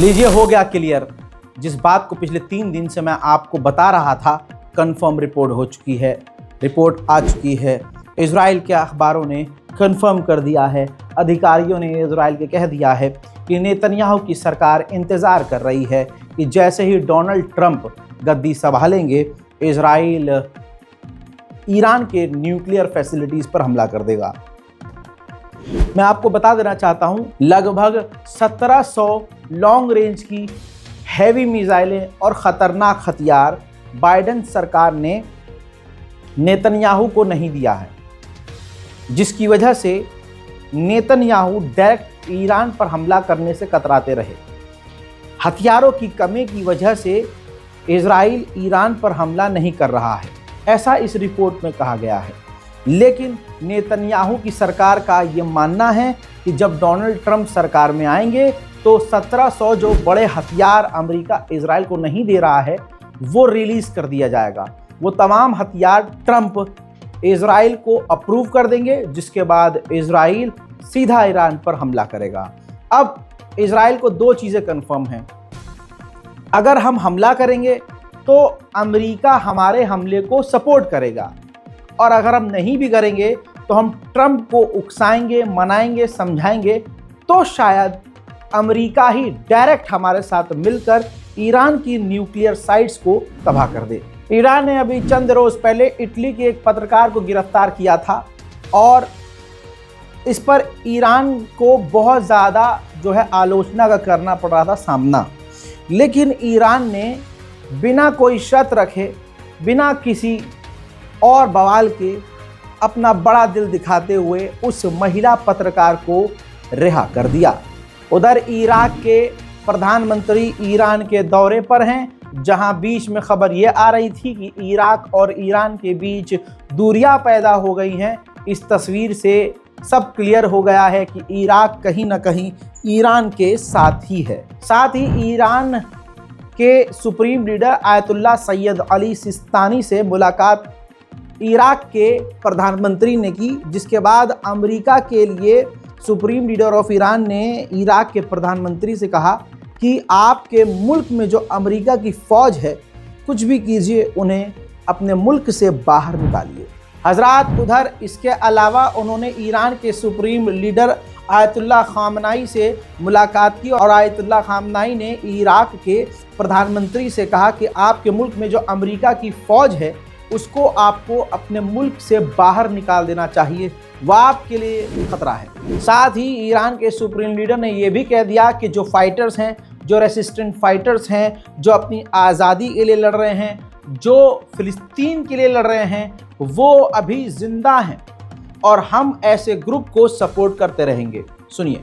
लीजिए, हो गया क्लियर। जिस बात को पिछले 3 दिन से मैं आपको बता रहा था, कंफर्म रिपोर्ट हो चुकी है, रिपोर्ट आ चुकी है। इजराइल के अखबारों ने कंफर्म कर दिया है, अधिकारियों ने इजराइल के कह दिया है कि नेतन्याहू की सरकार इंतज़ार कर रही है कि जैसे ही डोनाल्ड ट्रंप गद्दी संभालेंगे, इजराइल ईरान के न्यूक्लियर फैसिलिटीज़ पर हमला कर देगा। मैं आपको बता देना चाहता हूं, लगभग 1700 लॉन्ग रेंज की हैवी मिसाइलें और ख़तरनाक हथियार बाइडेन सरकार ने नेतन्याहू को नहीं दिया है, जिसकी वजह से नेतन्याहू डायरेक्ट ईरान पर हमला करने से कतराते रहे। हथियारों की कमी की वजह से इजराइल ईरान पर हमला नहीं कर रहा है, ऐसा इस रिपोर्ट में कहा गया है। लेकिन नेतन्याहू की सरकार का ये मानना है कि जब डोनाल्ड ट्रंप सरकार में आएंगे तो 1700 जो बड़े हथियार अमेरिका इजराइल को नहीं दे रहा है वो रिलीज कर दिया जाएगा। वो तमाम हथियार ट्रंप इजराइल को अप्रूव कर देंगे, जिसके बाद इजराइल सीधा ईरान पर हमला करेगा। अब इजराइल को 2 चीज़ें कंफर्म हैं। अगर हम हमला करेंगे तो अमेरिका हमारे हमले को सपोर्ट करेगा, और अगर हम नहीं भी करेंगे तो हम ट्रंप को उकसाएंगे, मनाएंगे, समझाएंगे, तो शायद अमेरिका ही डायरेक्ट हमारे साथ मिलकर ईरान की न्यूक्लियर साइट्स को तबाह कर दे। ईरान ने अभी चंद रोज पहले इटली के एक पत्रकार को गिरफ्तार किया था, और इस पर ईरान को बहुत ज़्यादा जो है आलोचना का करना पड़ रहा था सामना। लेकिन ईरान ने बिना कोई शर्त रखे, बिना किसी और बवाल के, अपना बड़ा दिल दिखाते हुए उस महिला पत्रकार को रिहा कर दिया। उधर इराक के प्रधानमंत्री ईरान के दौरे पर हैं, जहां बीच में खबर ये आ रही थी कि इराक और ईरान के बीच दूरियां पैदा हो गई हैं। इस तस्वीर से सब क्लियर हो गया है कि इराक कहीं ना कहीं ईरान के साथ ही है। साथ ही ईरान के supreme leader Ayatollah Syed Ali Sistani से मुलाकात इराक के प्रधानमंत्री ने की, जिसके बाद अमेरिका के लिए सुप्रीम लीडर ऑफ ईरान ने इराक के प्रधानमंत्री से कहा कि आपके मुल्क में जो अमेरिका की फ़ौज है, कुछ भी कीजिए, उन्हें अपने मुल्क से बाहर निकालिए। हजरात, उधर इसके अलावा उन्होंने ईरान के सुप्रीम लीडर आयतुल्लाह खामनाई से मुलाकात की, और आयतुल्लाह खामनाई ने इराक के प्रधानमंत्री से कहा कि आपके मुल्क में जो अमेरिका की फ़ौज है उसको आपको अपने मुल्क से बाहर निकाल देना चाहिए, वह आपके लिए खतरा है। साथ ही ईरान के सुप्रीम लीडर ने यह भी कह दिया कि जो फाइटर्स हैं, जो रेसिस्टेंट फाइटर्स हैं, जो अपनी आज़ादी के लिए लड़ रहे हैं, जो फ़िलिस्तीन के लिए लड़ रहे हैं, वो अभी ज़िंदा हैं, और हम ऐसे ग्रुप को सपोर्ट करते रहेंगे। सुनिए।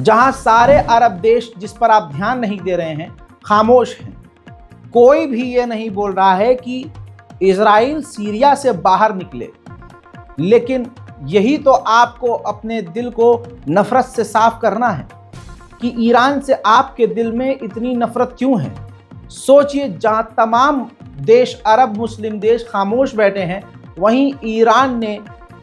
जहां सारे अरब देश, जिस पर आप ध्यान नहीं दे रहे हैं, खामोश हैं। कोई भी ये नहीं बोल रहा है कि इजराइल सीरिया से बाहर निकले, लेकिन यही तो आपको अपने दिल को नफरत से साफ करना है कि ईरान से आपके दिल में इतनी नफरत क्यों है। सोचिए, जहां तमाम देश, अरब मुस्लिम देश खामोश बैठे हैं, वहीं ईरान ने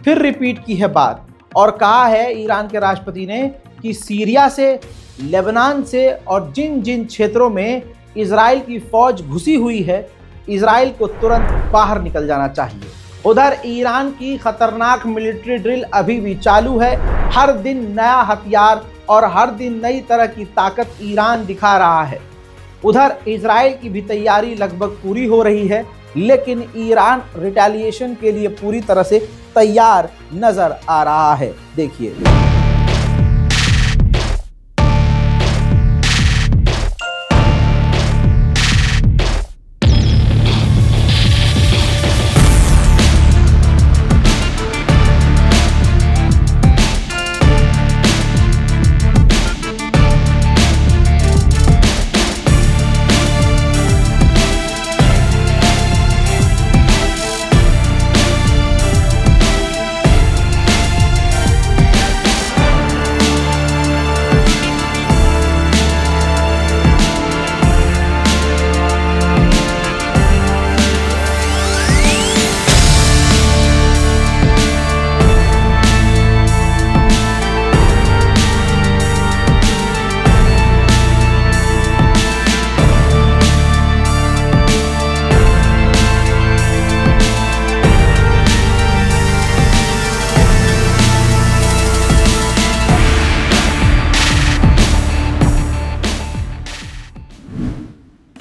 फिर रिपीट की है बात, और कहा है ईरान के राष्ट्रपति ने कि सीरिया से, लेबनान से और जिन जिन क्षेत्रों में इजराइल की फ़ौज घुसी हुई है, इजराइल को तुरंत बाहर निकल जाना चाहिए। उधर ईरान की खतरनाक मिलिट्री ड्रिल अभी भी चालू है। हर दिन नया हथियार और हर दिन नई तरह की ताकत ईरान दिखा रहा है। उधर इजराइल की भी तैयारी लगभग पूरी हो रही है, लेकिन ईरान रिटेलिएशन के लिए पूरी तरह से तैयार नजर आ रहा है। देखिए।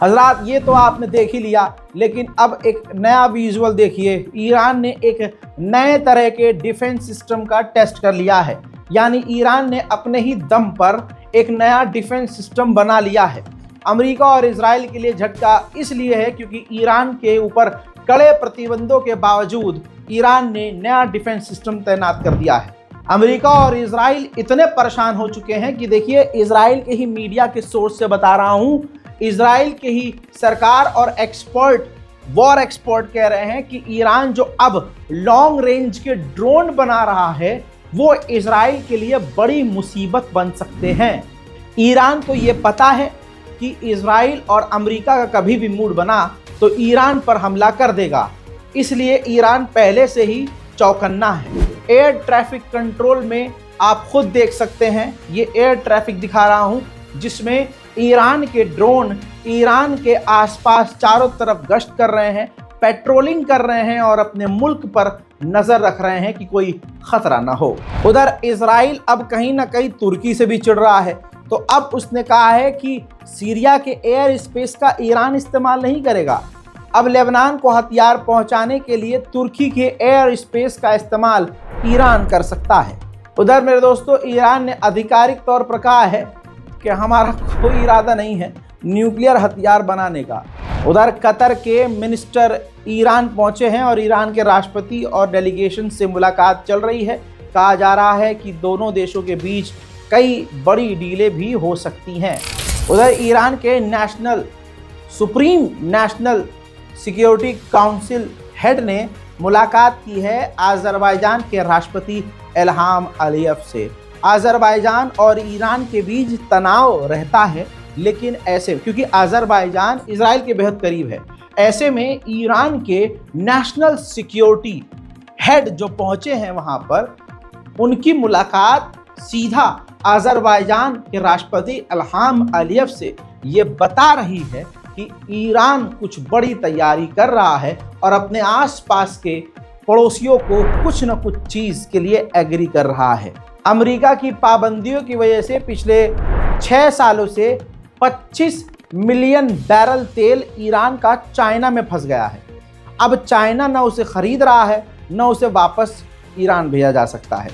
हजरात, ये तो आपने देख ही लिया, लेकिन अब एक नया विजुअल देखिए। ईरान ने एक नए तरह के डिफेंस सिस्टम का टेस्ट कर लिया है, यानी ईरान ने अपने ही दम पर एक नया डिफेंस सिस्टम बना लिया है। अमेरिका और इजराइल के लिए झटका इसलिए है क्योंकि ईरान के ऊपर कड़े प्रतिबंधों के बावजूद ईरान ने नया डिफेंस सिस्टम तैनात कर दिया है। अमेरिका और इजराइल इतने परेशान हो चुके हैं कि देखिए, इजराइल के ही मीडिया के सोर्स से बता रहा हूं, इजराइल के ही सरकार और वॉर एक्सपर्ट कह रहे हैं कि ईरान जो अब लॉन्ग रेंज के ड्रोन बना रहा है वो इजराइल के लिए बड़ी मुसीबत बन सकते हैं। ईरान को ये पता है कि इजराइल और अमेरिका का कभी भी मूड बना तो ईरान पर हमला कर देगा, इसलिए ईरान पहले से ही चौकन्ना है। एयर ट्रैफिक कंट्रोल में आप खुद देख सकते हैं, ये एयर ट्रैफिक दिखा रहा हूं जिसमें ईरान के ड्रोन ईरान के आसपास चारों तरफ गश्त कर रहे हैं, पेट्रोलिंग कर रहे हैं और अपने मुल्क पर नजर रख रहे हैं कि कोई खतरा ना हो। उधर इजराइल अब कहीं ना कहीं तुर्की से भी चिढ़ रहा है, तो अब उसने कहा है कि सीरिया के एयर स्पेस का ईरान इस्तेमाल नहीं करेगा। अब लेबनान को हथियार पहुंचाने के लिए तुर्की के एयर स्पेस का इस्तेमाल ईरान कर सकता है। उधर मेरे दोस्तों, ईरान ने आधिकारिक तौर पर कहा है कि हमारा कोई इरादा नहीं है न्यूक्लियर हथियार बनाने का। उधर कतर के मिनिस्टर ईरान पहुंचे हैं और ईरान के राष्ट्रपति और डेलीगेशन से मुलाकात चल रही है। कहा जा रहा है कि दोनों देशों के बीच कई बड़ी डीलें भी हो सकती हैं। उधर ईरान के supreme national security council head ने मुलाकात की है अज़रबैजान के राष्ट्रपति इल्हाम अलीयव से। अज़रबैजान और ईरान के बीच तनाव रहता है, लेकिन ऐसे क्योंकि अज़रबैजान इजराइल के बेहद करीब है, ऐसे में ईरान के नेशनल सिक्योरिटी हेड जो पहुंचे हैं वहां पर, उनकी मुलाकात सीधा अज़रबैजान के राष्ट्रपति इल्हाम अलीयव से ये बता रही है कि ईरान कुछ बड़ी तैयारी कर रहा है और अपने आसपास के पड़ोसियों को कुछ न कुछ चीज़ के लिए एग्री कर रहा है। अमेरिका की पाबंदियों की वजह से पिछले 6 सालों से 25 मिलियन बैरल तेल ईरान का चाइना में फंस गया है। अब चाइना न उसे खरीद रहा है, न उसे वापस ईरान भेजा जा सकता है।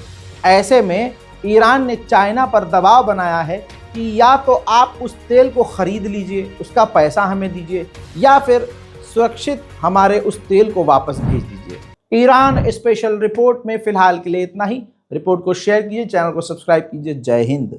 ऐसे में ईरान ने चाइना पर दबाव बनाया है कि या तो आप उस तेल को खरीद लीजिए, उसका पैसा हमें दीजिए, या फिर सुरक्षित हमारे उस तेल को वापस भेज दीजिए। ईरान स्पेशल रिपोर्ट में फिलहाल के लिए इतना ही। रिपोर्ट को शेयर कीजिए, चैनल को सब्सक्राइब कीजिए। जय हिंद।